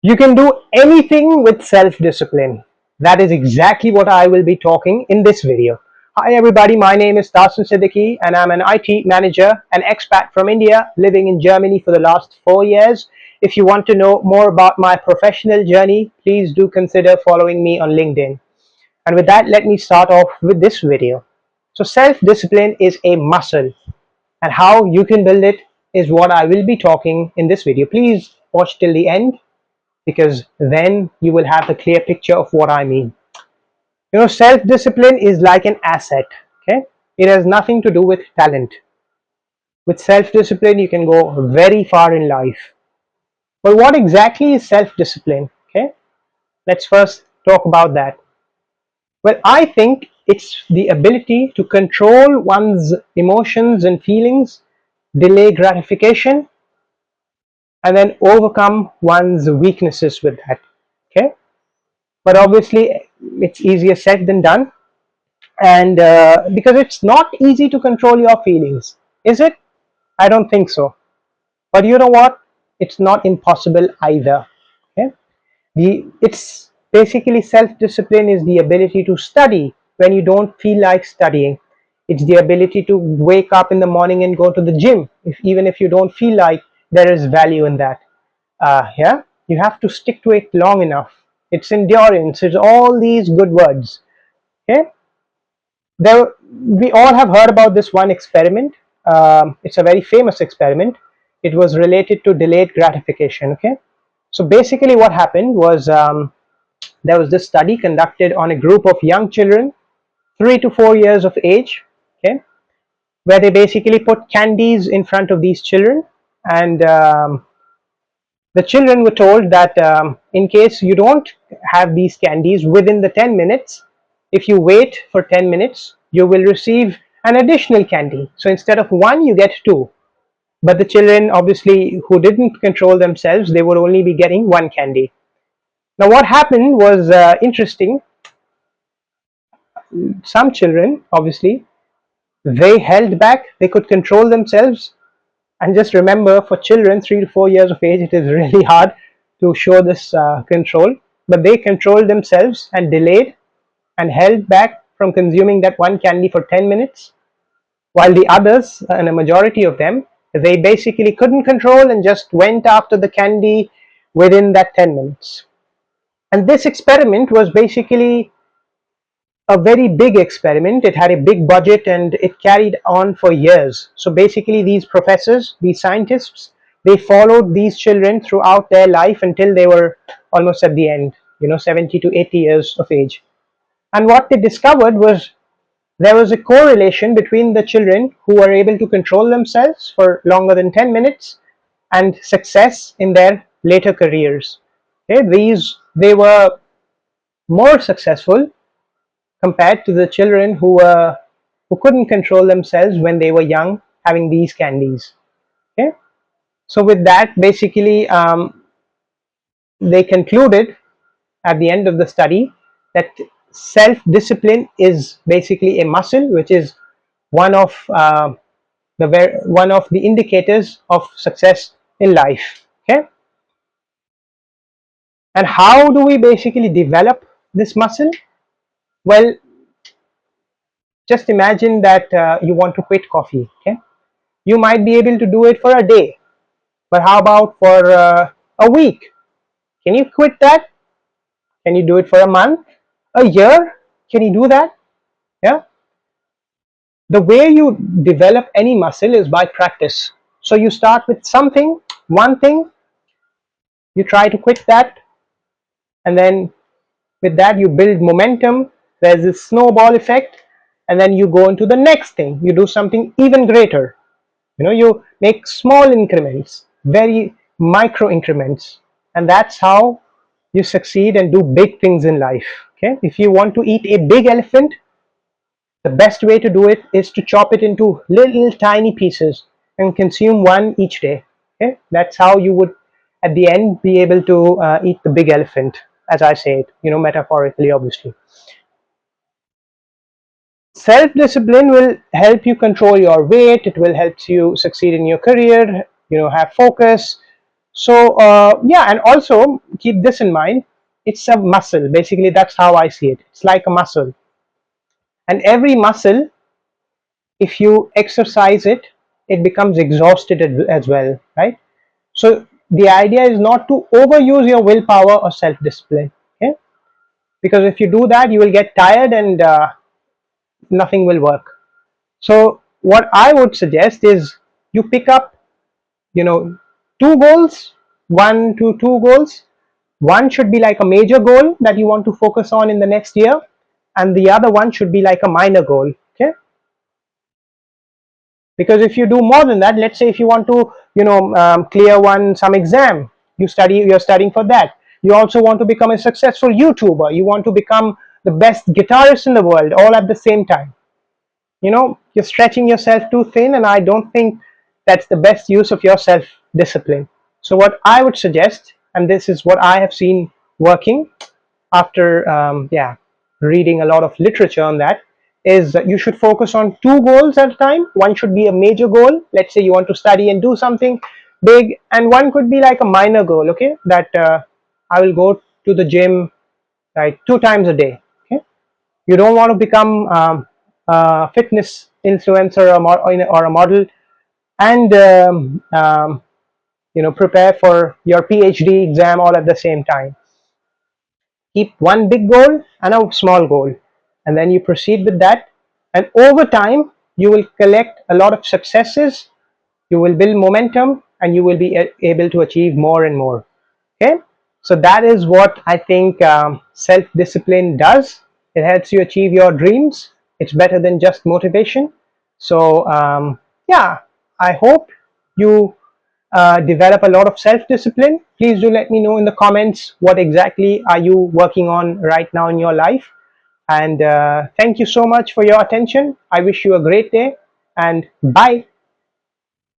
You can do anything with self-discipline. That is exactly what I will be talking in this video. Hi everybody, my name is Tasin Siddiqui and I'm an IT manager, an expat from India living in Germany for the last 4 years. If you want to know more about my professional journey, please do consider following me on LinkedIn. And with that, let me start off with this video. So self-discipline is a muscle, and how you can build it is what I will be talking in this video. Please watch till the end, because then you will have a clear picture of what I mean. Self-discipline is like an asset, okay? It has nothing to do with talent. With self-discipline, you can go very far in life. But what exactly is self-discipline, okay? Let's first talk about that. Well, I think it's the ability to control one's emotions and feelings, delay gratification, and then overcome one's weaknesses with that, okay? But obviously it's easier said than done, and because it's not easy to control your feelings, is it? I don't think so. But you know what, it's not impossible either, okay? It's basically self-discipline is the ability to study when you don't feel like studying. It's the ability to wake up in the morning and go to the gym even if you don't feel like there is value in that. Yeah, you have to stick to it long enough. It's endurance, it's all these good words, okay? We all have heard about this one experiment. It's a very famous experiment. It was related to delayed gratification, okay? So basically what happened was, there was this study conducted on a group of young children, 3 to 4 years of age, okay, where they basically put candies in front of these children, and the children were told that in case you don't have these candies within the 10 minutes, if you wait for 10 minutes, you will receive an additional candy. So instead of one, you get two. But the children, obviously, who didn't control themselves, they would only be getting one candy. Now, what happened was interesting. Some children, obviously, they held back, they could control themselves. And just remember, for children 3 to 4 years of age, it is really hard to show this control, but they controlled themselves and delayed and held back from consuming that one candy for 10 minutes, while the others, and a majority of them, they basically couldn't control and just went after the candy within that 10 minutes. And this experiment was basically a very big experiment. It had a big budget and it carried on for years. So basically these professors, these scientists, they followed these children throughout their life until they were almost at the end, 70 to 80 years of age. And what they discovered was there was a correlation between the children who were able to control themselves for longer than 10 minutes and success in their later careers. Okay, they were more successful compared to the children who couldn't control themselves when they were young, having these candies. Okay, so with that, basically, they concluded at the end of the study that self-discipline is basically a muscle, which is one of the indicators of success in life. Okay, and how do we basically develop this muscle? Well, just imagine that you want to quit coffee. Okay, you might be able to do it for a day, but how about for a week? Can you quit that? Can you do it for a month, a year? Can you do that? Yeah, the way you develop any muscle is by practice. So you start with something, one thing, you try to quit that, and then with that you build momentum. There's this snowball effect, and then you go into the next thing, you do something even greater. You make small increments, very micro increments, and that's how you succeed and do big things in life. Okay, if you want to eat a big elephant, the best way to do it is to chop it into little tiny pieces and consume one each day. Okay, that's how you would at the end be able to eat the big elephant, as I say it, metaphorically, obviously. Self-discipline will help you control your weight. It will help you succeed in your career, have focus. So yeah, and also keep this in mind. It's a muscle. Basically, that's how I see it. It's like a muscle. And every muscle, if you exercise it, it becomes exhausted as well, right? So the idea is not to overuse your willpower or self-discipline, okay? Because if you do that, you will get tired and nothing will work. So what I would suggest is you pick up, you know, two goals, one to two goals. One should be like a major goal that you want to focus on in the next year, and the other one should be like a minor goal, okay? Because if you do more than that, let's say if you want to, clear some exam, you're studying for that. You also want to become a successful YouTuber, you want to become the best guitarist in the world, all at the same time. You're stretching yourself too thin, and I don't think that's the best use of your self discipline. So what I would suggest, and this is what I have seen working after reading a lot of literature on that, is that you should focus on two goals at a time. One should be a major goal, let's say you want to study and do something big, and one could be like a minor goal, okay, that I will go to the gym like 2 times a day, okay. You don't want to become a fitness influencer or a model and prepare for your PhD exam all at the same time. Keep one big goal and a small goal, and then you proceed with that, and over time you will collect a lot of successes, you will build momentum, and you will be able to achieve more and more, okay. So that is what I think self-discipline does. It helps you achieve your dreams. It's better than just motivation. So yeah, I hope you develop a lot of self-discipline. Please do let me know in the comments what exactly are you working on right now in your life. And thank you so much for your attention. I wish you a great day, and bye.